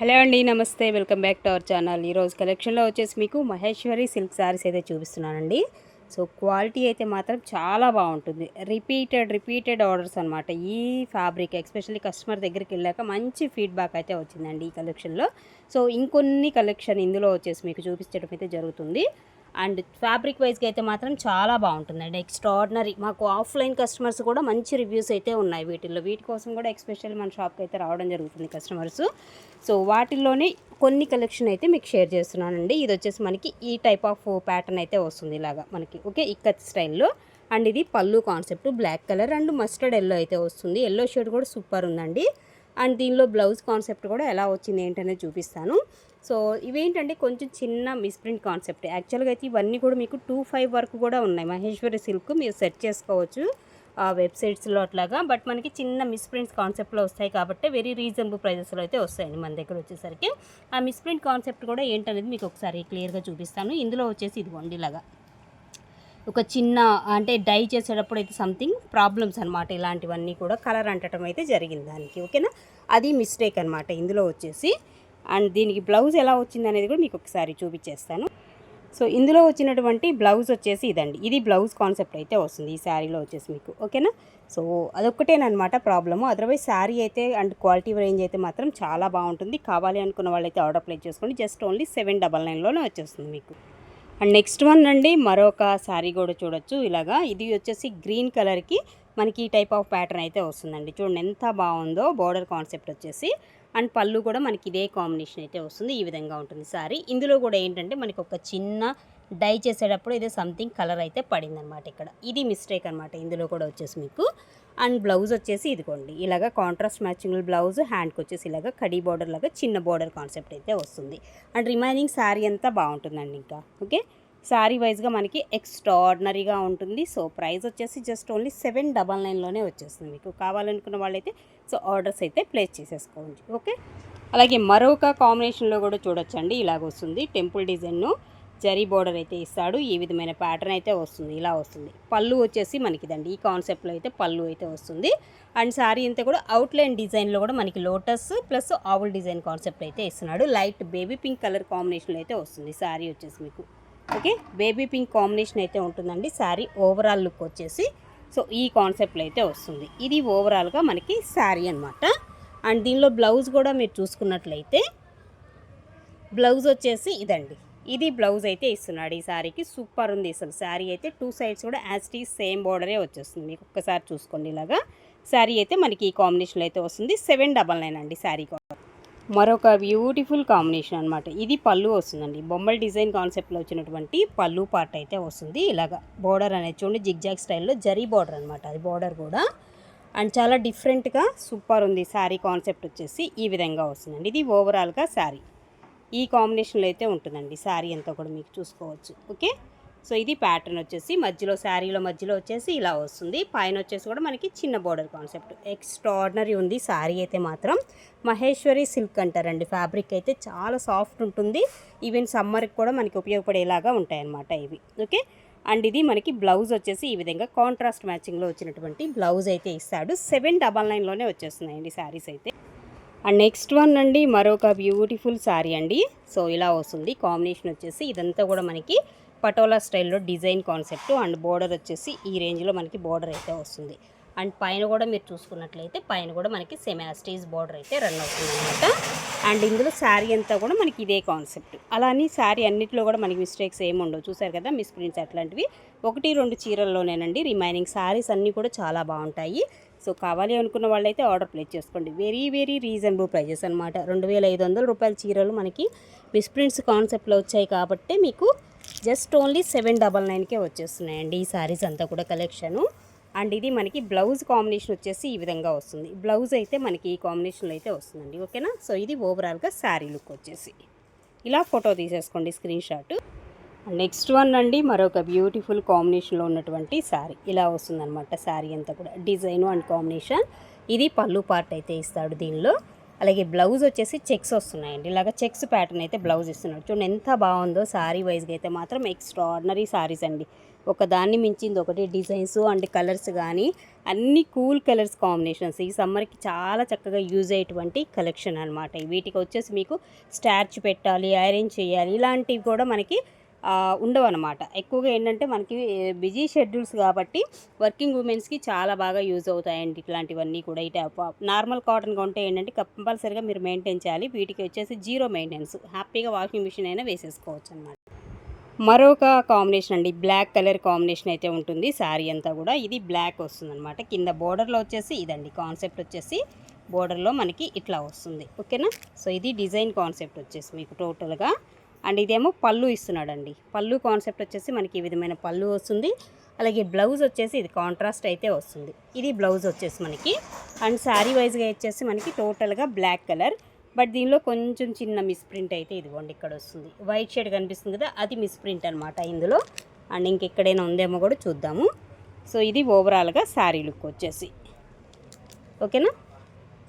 Hello అండి, నమస్తే. Welcome back to our channel. ఈరోజు కలెక్షన్లో వచ్చేసి మీకు మహేశ్వరి సిల్క్ శారీస్ అయితే చూపిస్తున్నానండి. సో క్వాలిటీ అయితే మాత్రం చాలా బాగుంటుంది. రిపీటెడ్ ఆర్డర్స్ అనమాట. ఈ ఫ్యాబ్రిక్ ఎస్పెషల్లీ కస్టమర్ దగ్గరికి వెళ్ళాక మంచి ఫీడ్బ్యాక్ అయితే వచ్చిందండి ఈ కలెక్షన్లో. సో ఇంకొన్ని కలెక్షన్ ఇందులో వచ్చేసి మీకు చూపించడం అయితే జరుగుతుంది. అండ్ ఫ్యాబ్రిక్ వైజ్గా అయితే మాత్రం చాలా బాగుంటుందండి. ఎక్స్ట్రాడినరీ. మాకు ఆఫ్లైన్ కస్టమర్స్ కూడా మంచి రివ్యూస్ అయితే ఉన్నాయి వీటి కోసం కూడా ఎస్పెషల్లీ మన షాప్కి అయితే రావడం జరుగుతుంది కస్టమర్స్. సో వాటిల్లోనే కొన్ని కలెక్షన్ అయితే మీకు షేర్ చేస్తున్నానండి. ఇది వచ్చేసి మనకి ఈ టైప్ ఆఫ్ ప్యాటర్న్ అయితే వస్తుంది ఇలాగా మనకి. ఓకే, ఇక్కత్ స్టైల్లో. అండ్ ఇది pallu concept black colour and mustard yellow అయితే వస్తుంది. ఎల్లో షేడ్ కూడా సూపర్ ఉందండి. అండ్ దీనిలో బ్లౌజ్ కాన్సెప్ట్ కూడా ఎలా వచ్చింది ఏంటనేది చూపిస్తాను. సో ఇవేంటంటే కొంచెం చిన్న మిస్ప్రింట్ కాన్సెప్ట్. యాక్చువల్గా అయితే ఇవన్నీ కూడా మీకు 25 వరకు కూడా ఉన్నాయి. మహేశ్వరి సిల్క్ మీరు సెర్చ్ చేసుకోవచ్చు వెబ్సైట్స్లో అట్లాగా. బట్ మనకి చిన్న మిస్ప్రింట్స్ కాన్సెప్ట్లో వస్తాయి కాబట్టి వెరీ రీజనబుల్ ప్రైజెస్లో అయితే వస్తాయండి మన దగ్గర వచ్చేసరికి. ఆ మిస్ప్రింట్ కాన్సెప్ట్ కూడా ఏంటనేది మీకు ఒకసారి క్లియర్గా చూపిస్తాను. ఇందులో వచ్చేసి ఇదిగోండి ఇలాగా ఒక చిన్న అంటే డై చేసేటప్పుడు అయితే సంథింగ్ ప్రాబ్లమ్స్ అనమాట. ఇలాంటివన్నీ కూడా కలర్ అంటడం అయితే జరిగింది దానికి. ఓకేనా, అది మిస్టేక్ అనమాట ఇందులో వచ్చేసి. అండ్ దీనికి బ్లౌజ్ ఎలా వచ్చింది అనేది కూడా మీకు ఒకసారి చూపించేస్తాను. సో ఇందులో వచ్చినటువంటి బ్లౌజ్ వచ్చేసి ఇదండి. ఇది బ్లౌజ్ కాన్సెప్ట్ అయితే వస్తుంది ఈ శారీలో వచ్చేసి మీకు. ఓకేనా, సో అదొక్కటేనమాట ప్రాబ్లము. అదర్వైజ్ శారీ అయితే అండ్ క్వాలిటీ రేంజ్ అయితే మాత్రం చాలా బాగుంటుంది. కావాలి అనుకున్న వాళ్ళైతే ఆర్డర్ ప్లేస్ చేసుకోండి. జస్ట్ ఓన్లీ 799లోనే వచ్చేస్తుంది మీకు. అండ్ నెక్స్ట్ వన్ అండి, మరొక శారీ కూడా చూడొచ్చు ఇలాగా. ఇది వచ్చేసి గ్రీన్ కలర్కి మనకి ఈ టైప్ ఆఫ్ ప్యాటర్న్ అయితే వస్తుందండి. చూడండి ఎంత బాగుందో. బోర్డర్ కాన్సెప్ట్ వచ్చేసి అండ్ పళ్ళు కూడా మనకి ఇదే కాంబినేషన్ అయితే వస్తుంది. ఈ విధంగా ఉంటుంది శారీ. ఇందులో కూడా ఏంటంటే మనకి ఒక చిన్న డై చేసేటప్పుడు ఇదే సంథింగ్ కలర్ అయితే పడింది అనమాట ఇక్కడ. ఇది మిస్టేక్ అనమాట ఇందులో కూడా వచ్చేసి మీకు. అండ్ బ్లౌజ్ వచ్చేసి ఇదిగోండి ఇలాగ కాంట్రాస్ట్ మ్యాచింగ్ బ్లౌజ్. హ్యాండ్కి వచ్చేసి ఇలాగ కడీ బోర్డర్ లాగా చిన్న బోర్డర్ కాన్సెప్ట్ అయితే వస్తుంది. అండ్ రిమైనింగ్ శారీ అంతా బాగుంటుందండి ఇంకా. ఓకే, శారీ వైజ్గా మనకి ఎక్స్ట్రాడినరీగా ఉంటుంది. సో ప్రైస్ వచ్చేసి జస్ట్ ఓన్లీ 799లోనే వచ్చేస్తుంది మీకు. కావాలనుకున్న వాళ్ళైతే సో ఆర్డర్స్ అయితే ప్లేస్ చేసేసుకోండి. ఓకే, అలాగే మరొక కాంబినేషన్లో కూడా చూడొచ్చండి. ఇలాగ వస్తుంది టెంపుల్ డిజైన్ను జరీ బోర్డర్ అయితే ఇస్తాడు. ఈ విధమైన ప్యాటర్న్ అయితే వస్తుంది. ఇలా వస్తుంది. పళ్ళు వచ్చేసి మనకిదండి ఈ కాన్సెప్ట్లో అయితే పళ్ళు అయితే వస్తుంది. అండ్ శారీ అంతా కూడా అవుట్లైన్ డిజైన్లో కూడా మనకి లోటస్ ప్లస్ ఆవుల్ డిజైన్ కాన్సెప్ట్ అయితే ఇస్తున్నాడు. లైట్ బేబీ పింక్ కలర్ కాంబినేషన్లో అయితే వస్తుంది శారీ వచ్చేసి మీకు. ఓకే, బేబీ పింక్ కాంబినేషన్ అయితే ఉంటుందండి శారీ. ఓవరాల్ లుక్ వచ్చేసి సో ఈ కాన్సెప్ట్లో అయితే వస్తుంది. ఇది ఓవరాల్గా మనకి శారీ అనమాట. అండ్ దీనిలో బ్లౌజ్ కూడా మీరు చూసుకున్నట్లయితే బ్లౌజ్ వచ్చేసి ఇదండి. ఇది బ్లౌజ్ అయితే ఇస్తున్నాడు ఈ శారీకి. సూపర్ ఉంది అసలు శారీ అయితే. 2 సైడ్స్ కూడా యాజ్ టీ సేమ్ బోర్డరే వచ్చేస్తుంది మీకు. ఒక్కసారి చూసుకోండి ఇలాగా. శారీ అయితే మనకి ఈ కాంబినేషన్లో అయితే వస్తుంది. 799 అండి శారీ. మరొక బ్యూటిఫుల్ కాంబినేషన్ అనమాట. ఇది పళ్ళు వస్తుందండి. బొమ్మల డిజైన్ కాన్సెప్ట్లో వచ్చినటువంటి పళ్ళు పార్ట్ అయితే వస్తుంది. ఇలాగా బోర్డర్ అనేది చూడండి జిగ్జాగ్ స్టైల్లో జరీ బోర్డర్ అనమాట. అది బోర్డర్ కూడా అండ్ చాలా డిఫరెంట్గా సూపర్ ఉంది. శారీ కాన్సెప్ట్ వచ్చేసి ఈ విధంగా వస్తుందండి. ఇది ఓవరాల్గా శారీ ఈ కాంబినేషన్లో అయితే ఉంటుందండి. శారీ అంతా కూడా మీకు చూసుకోవచ్చు. ఓకే, సో ఇది ప్యాటర్న్ వచ్చేసి మధ్యలో శారీలో మధ్యలో వచ్చేసి ఇలా వస్తుంది. పైన వచ్చేసి కూడా మనకి చిన్న బోర్డర్ కాన్సెప్ట్. ఎక్స్ట్రాడినరీ ఉంది శారీ అయితే మాత్రం. మహేశ్వరి సిల్క్ అంటారండి. ఫ్యాబ్రిక్ అయితే చాలా సాఫ్ట్ ఉంటుంది. ఈవెన్ సమ్మర్కి కూడా మనకి ఉపయోగపడేలాగా ఉంటాయన్నమాట ఇవి. ఓకే, అండ్ ఇది మనకి బ్లౌజ్ వచ్చేసి ఈ విధంగా కాంట్రాస్ట్ మ్యాచింగ్లో వచ్చినటువంటి బ్లౌజ్ అయితే ఇస్తాడు. 799లోనే వచ్చేస్తున్నాయండి శారీస్ అయితే. అండ్ నెక్స్ట్ వన్ అండి, మరొక బ్యూటిఫుల్ శారీ అండి. సో ఇలా వస్తుంది. కాంబినేషన్ వచ్చేసి ఇదంతా కూడా మనకి పటోలా స్టైల్లో డిజైన్ కాన్సెప్ట్. అండ్ బోర్డర్ వచ్చేసి ఈ రేంజ్లో మనకి బోర్డర్ అయితే వస్తుంది. అండ్ పైన కూడా మీరు చూసుకున్నట్లయితే పైన కూడా మనకి సెమీ స్టేజ్ బోర్డర్ అయితే రన్ అవుతుంది అనమాట. అండ్ ఇందులో శారీ అంతా కూడా మనకి ఇదే కాన్సెప్ట్. అలానే శారీ అన్నింటిలో కూడా మనకి మిస్టేక్స్ ఏమి ఉండవు. చూసారు కదా మిస్ప్రింట్స్ అట్లాంటివి 1-2 చీరల్లోనేనండి. రిమైనింగ్ శారీస్ అన్నీ కూడా చాలా బాగుంటాయి. సో కావాలి అనుకున్న వాళ్ళైతే ఆర్డర్ ప్లేస్ చేసుకోండి. వెరీ రీజనబుల్ ప్రైజెస్ అనమాట. 2500 రూపాయల చీరలు మనకి మిస్ప్రింట్స్ కాన్సెప్ట్లో వచ్చాయి కాబట్టి మీకు జస్ట్ ఓన్లీ 799కే వచ్చేస్తున్నాయండి ఈ శారీస్ అంతా కూడా కలెక్షను. అండ్ ఇది మనకి బ్లౌజ్ కాంబినేషన్ వచ్చేసి ఈ విధంగా వస్తుంది. బ్లౌజ్ అయితే మనకి ఈ కాంబినేషన్లో అయితే వస్తుందండి. ఓకేనా, సో ఇది ఓవరాల్గా శారీ లుక్ వచ్చేసి ఇలా ఫోటో తీసేసుకోండి స్క్రీన్ షాట్. నెక్స్ట్ వన్ అండి, మరొక బ్యూటిఫుల్ కాంబినేషన్లో ఉన్నటువంటి శారీ ఇలా వస్తుందన్నమాట. శారీ అంతా కూడా డిజైను అండ్ కాంబినేషన్. ఇది పళ్ళు పార్ట్ అయితే ఇస్తాడు దీనిలో. అలాగే బ్లౌజ్ వచ్చేసి చెక్స్ వస్తున్నాయండి. ఇలాగ చెక్స్ ప్యాటర్న్ అయితే బ్లౌజ్ ఇస్తున్నాడు. చూడండి ఎంత బాగుందో. శారీ వైజ్గా అయితే మాత్రం ఎక్స్ట్రాడినరీ శారీస్ అండి. ఒక దాన్ని మించింది ఒకటి. డిజైన్స్ అండ్ కలర్స్ కానీ అన్ని కూల్ కలర్స్ కాంబినేషన్స్ ఈ సమ్మర్కి చాలా చక్కగా యూజ్ అయ్యేటువంటి కలెక్షన్ అనమాట. వీటికి వచ్చేసి మీకు స్టార్చ్ పెట్టాలి, ఐరన్ చేయాలి ఇలాంటివి కూడా మనకి ఉండవు అనమాట. ఎక్కువగా ఏంటంటే మనకి బిజీ షెడ్యూల్స్ కాబట్టి వర్కింగ్ ఉమెన్స్కి చాలా బాగా యూజ్ అవుతాయండి ఇట్లాంటివన్నీ కూడా. ఈ టైప్ నార్మల్ కాటన్గా ఉంటే ఏంటంటే కంపల్సరీగా మీరు మెయింటైన్ చేయాలి. వీటికి వచ్చేసి జీరో మెయింటెనెన్స్, హ్యాపీగా వాషింగ్ మిషన్ అయినా వేసేసుకోవచ్చు అనమాట. మరొక కాంబినేషన్ అండి, బ్లాక్ కలర్ కాంబినేషన్ అయితే ఉంటుంది శారీ అంతా కూడా. ఇది బ్లాక్ వస్తుంది అనమాట. కింద బోర్డర్లో వచ్చేసి ఇదండి కాన్సెప్ట్ వచ్చేసి బోర్డర్లో మనకి ఇట్లా వస్తుంది. ఓకేనా. సో ఇది డిజైన్ కాన్సెప్ట్ వచ్చేసి మీకు టోటల్గా. అండ్ ఇదేమో పళ్ళు ఇస్తున్నాడండి. పళ్ళు కాన్సెప్ట్ వచ్చేసి మనకి ఈ విధమైన పళ్ళు వస్తుంది. అలాగే బ్లౌజ్ వచ్చేసి ఇది కాంట్రాస్ట్ అయితే వస్తుంది. ఇది బ్లౌజ్ వచ్చేసి మనకి. అండ్ శారీ వైజ్గా వచ్చేసి మనకి టోటల్గా బ్లాక్ కలర్. బట్ దీనిలో కొంచెం చిన్న మిస్ప్రింట్ అయితే ఇదిగోండి ఇక్కడ వస్తుంది. వైట్ షేడ్ కనిపిస్తుంది కదా, అది మిస్ప్రింట్ అనమాట ఇందులో. అండ్ ఇంకెక్కడైనా ఉందేమో కూడా చూద్దాము. సో ఇది ఓవరాల్గా శారీ లుక్ వచ్చేసి. ఓకేనా.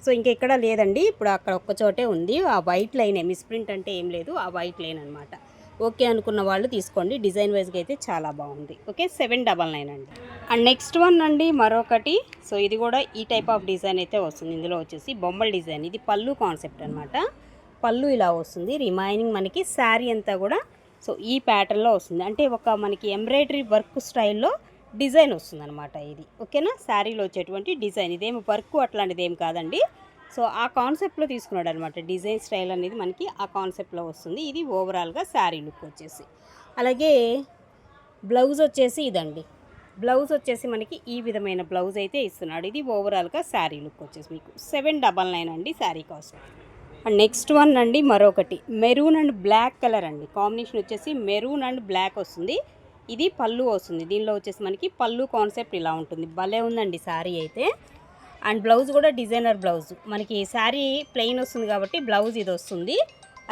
సో ఇంకెక్కడ లేదండి, ఇప్పుడు అక్కడ ఒక్క చోటే ఉంది. ఆ వైట్ లైనే మిస్ప్రింట్ అంటే ఏం లేదు, ఆ వైట్ లైన్ అనమాట. ఓకే అనుకున్న వాళ్ళు తీసుకోండి. డిజైన్ వైజ్గా అయితే చాలా బాగుంది. ఓకే 799 అండి. అండ్ నెక్స్ట్ వన్ అండి మరొకటి. సో ఇది కూడా ఈ టైప్ ఆఫ్ డిజైన్ అయితే వస్తుంది. ఇందులో వచ్చేసి బొమ్మల డిజైన్. ఇది పళ్ళు కాన్సెప్ట్ అనమాట. పళ్ళు ఇలా వస్తుంది. రిమైనింగ్ మనకి శారీ అంతా కూడా సో ఈ ప్యాటర్న్లో వస్తుంది. అంటే ఒక మనకి ఎంబ్రాయిడరీ వర్క్ స్టైల్లో డిజైన్ వస్తుంది అనమాట ఇది. ఓకేనా. శారీలో వచ్చేటువంటి డిజైన్. ఇదేమి వర్క్ అట్లాంటిది ఏం కాదండి. సో ఆ కాన్సెప్ట్లో తీసుకున్నాడు అనమాట. డిజైన్ స్టైల్ అనేది మనకి ఆ కాన్సెప్ట్లో వస్తుంది. ఇది ఓవరాల్గా శారీ లుక్ వచ్చేసి. అలాగే బ్లౌజ్ వచ్చేసి ఇదండి. బ్లౌజ్ వచ్చేసి మనకి ఈ విధమైన బ్లౌజ్ అయితే ఇస్తున్నాడు. ఇది ఓవరాల్గా శారీ లుక్ వచ్చేసి మీకు 799 అండి sari cost. And next one అండి మరొకటి మెరూన్ అండ్ బ్లాక్ కలర్ అండి. కాంబినేషన్ వచ్చేసి మెరూన్ అండ్ బ్లాక్ వస్తుంది. ఇది పళ్ళు వస్తుంది. దీనిలో వచ్చేసి మనకి పళ్ళు కాన్సెప్ట్ ఇలా ఉంటుంది. భలే ఉందండి శారీ అయితే. అండ్ బ్లౌజ్ కూడా డిజైనర్ బ్లౌజ్. మనకి శారీ ప్లెయిన్ వస్తుంది కాబట్టి బ్లౌజ్ ఇది వస్తుంది.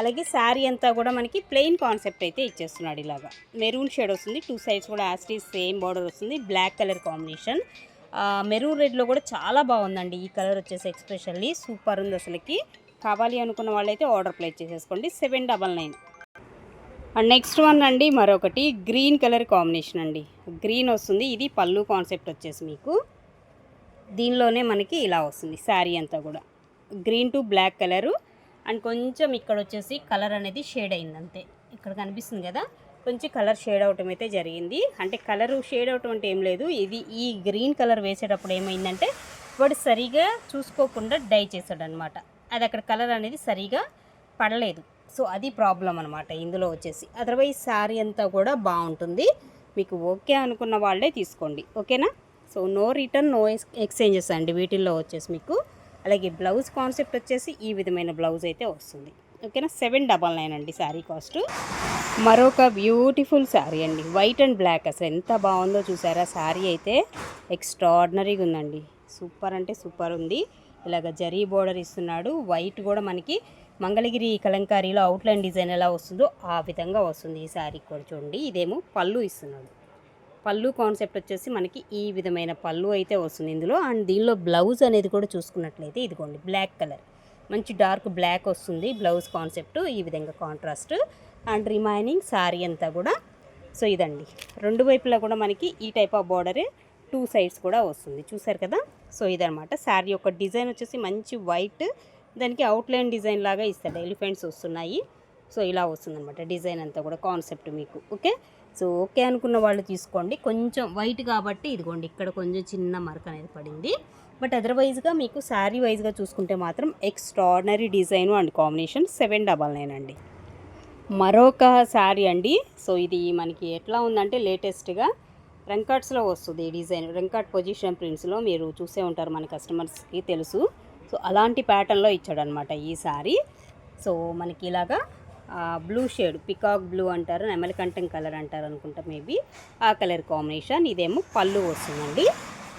అలాగే శారీ అంతా కూడా మనకి ప్లెయిన్ కాన్సెప్ట్ అయితే ఇచ్చేస్తున్నాడు. ఇలాగా మెరూన్ షేడ్ వస్తుంది. 2 సైడ్స్ కూడా యాస్టీస్ సేమ్ బార్డర్ వస్తుంది. Black colour combination. మెరూన్ రెడ్లో కూడా చాలా బాగుందండి ఈ కలర్ వచ్చేసి. ఎక్స్ప్రెషన్లీ సూపర్ ఉంది అసలుకి. కావాలి అనుకున్న వాళ్ళైతే ఆర్డర్ ప్లేస్ చేసేసుకోండి. 799. అండ్ నెక్స్ట్ వన్ అండి మరొకటి గ్రీన్ కలర్ కాంబినేషన్ అండి. గ్రీన్ వస్తుంది. ఇది పళ్ళు కాన్సెప్ట్ వచ్చేసి మీకు దీనిలోనే మనకి ఇలా వస్తుంది శారీ అంతా కూడా. Green to black colour. And కొంచెం ఇక్కడ వచ్చేసి కలర్ అనేది షేడ్ అయింది అంతే. ఇక్కడ కనిపిస్తుంది కదా, కొంచెం కలర్ షేడ్ అవటం అయితే జరిగింది. అంటే కలర్ షేడ్ అవటం అంటే ఏం లేదు, ఇది ఈ గ్రీన్ కలర్ వేసేటప్పుడు ఏమైందంటే వాడు సరిగా చూసుకోకుండా డై చేశాడు అనమాట. అది అక్కడ కలర్ అనేది సరిగా పడలేదు. సో అది ప్రాబ్లం అనమాట ఇందులో వచ్చేసి. అదర్వైజ్ శారీ అంతా కూడా బాగుంటుంది. మీకు ఓకే అనుకున్న వాళ్ళే తీసుకోండి. ఓకేనా. So no return no exchanges అండి వీటిల్లో వచ్చేసి మీకు. అలాగే బ్లౌజ్ కాన్సెప్ట్ వచ్చేసి ఈ విధమైన బ్లౌజ్ అయితే వస్తుంది. ఓకేనా. 799 అండి శారీ కాస్ట్. మరొక బ్యూటిఫుల్ శారీ అండి. White and black. అసలు ఎంత బాగుందో చూసారా శారీ అయితే. ఎక్స్ట్రాడినరీగా ఉందండి. సూపర్ అంటే సూపర్ ఉంది. ఇలాగ జరీ బోర్డర్ ఇస్తున్నాడు. వైట్ కూడా మనకి మంగళగిరి కలంకారీలో అవుట్లైన్ డిజైన్ ఎలా వస్తుందో ఆ విధంగా వస్తుంది ఈ శారీ కూడా. చూడండి ఇదేమో పళ్ళు ఇస్తున్నాడు. పళ్ళు కాన్సెప్ట్ వచ్చేసి మనకి ఈ విధమైన పళ్ళు అయితే వస్తుంది ఇందులో. అండ్ దీనిలో బ్లౌజ్ అనేది కూడా చూసుకున్నట్లయితే ఇదిగోండి బ్లాక్ కలర్, మంచి డార్క్ బ్లాక్ వస్తుంది బ్లౌజ్ కాన్సెప్ట్ ఈ విధంగా కాంట్రాస్ట్. అండ్ రిమైనింగ్ శారీ అంతా కూడా సో ఇదండి. రెండు వైపులా కూడా మనకి ఈ టైప్ ఆఫ్ బార్డరే 2 సైడ్స్ కూడా వస్తుంది. చూసారు కదా. సో ఇదనమాట శారీ యొక్క డిజైన్ వచ్చేసి మంచి వైట్, దానికి అవుట్లైన్ డిజైన్ లాగా ఇస్తాడు. ఎలిఫెంట్స్ వస్తున్నాయి. సో ఇలా వస్తుందన్నమాట డిజైన్ అంతా కూడా కాన్సెప్ట్ మీకు. ఓకే. సో ఓకే అనుకున్న వాళ్ళు తీసుకోండి. కొంచెం వైట్ కాబట్టి ఇదిగోండి ఇక్కడ కొంచెం చిన్న మరక అనేది పడింది. బట్ అదర్వైజ్గా మీకు శారీ వైజ్గా చూసుకుంటే మాత్రం ఎక్స్ట్రాడినరీ డిజైన్ అండ్ కాంబినేషన్. 799 అండి. మరొక శారీ అండి. సో ఇది మనకి ఎట్లా ఉందంటే లేటెస్ట్గా రంకాట్స్లో వస్తుంది ఈ డిజైన్. రంకాట్ పొజిషన్ ప్రింట్స్లో మీరు చూసే ఉంటారు, మన కస్టమర్స్కి తెలుసు. సో అలాంటి ప్యాటర్న్లో ఇచ్చాడనమాట ఈ శారీ. సో మనకి ఇలాగా బ్లూ షేడ్, పికాక్ బ్లూ అంటారు, నెమలికంఠం కలర్ అంటారు అనుకుంటా మేబీ, ఆ కలర్ కాంబినేషన్. ఇదేమో పళ్ళు వస్తుందండి.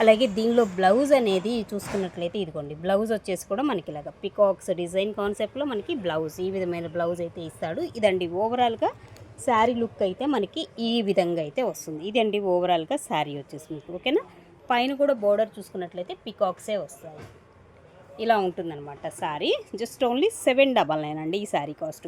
అలాగే దీనిలో బ్లౌజ్ అనేది చూసుకున్నట్లయితే ఇదిగోండి బ్లౌజ్ వచ్చేసి కూడా మనకి ఇలాగ పికాక్స్ డిజైన్ కాన్సెప్ట్లో మనకి బ్లౌజ్ ఈ విధమైన బ్లౌజ్ అయితే ఇస్తాడు. ఇదండి ఓవరాల్గా శారీ లుక్ అయితే మనకి ఈ విధంగా అయితే వస్తుంది. ఇదండి ఓవరాల్గా శారీ వచ్చేసి మీకు. ఓకేనా. పైన కూడా బోర్డర్ చూసుకున్నట్లయితే పికాక్సే వస్తాయి. ఇలా ఉంటుందన్నమాట శారీ. జస్ట్ ఓన్లీ 799 అండి ఈ శారీ కాస్ట్.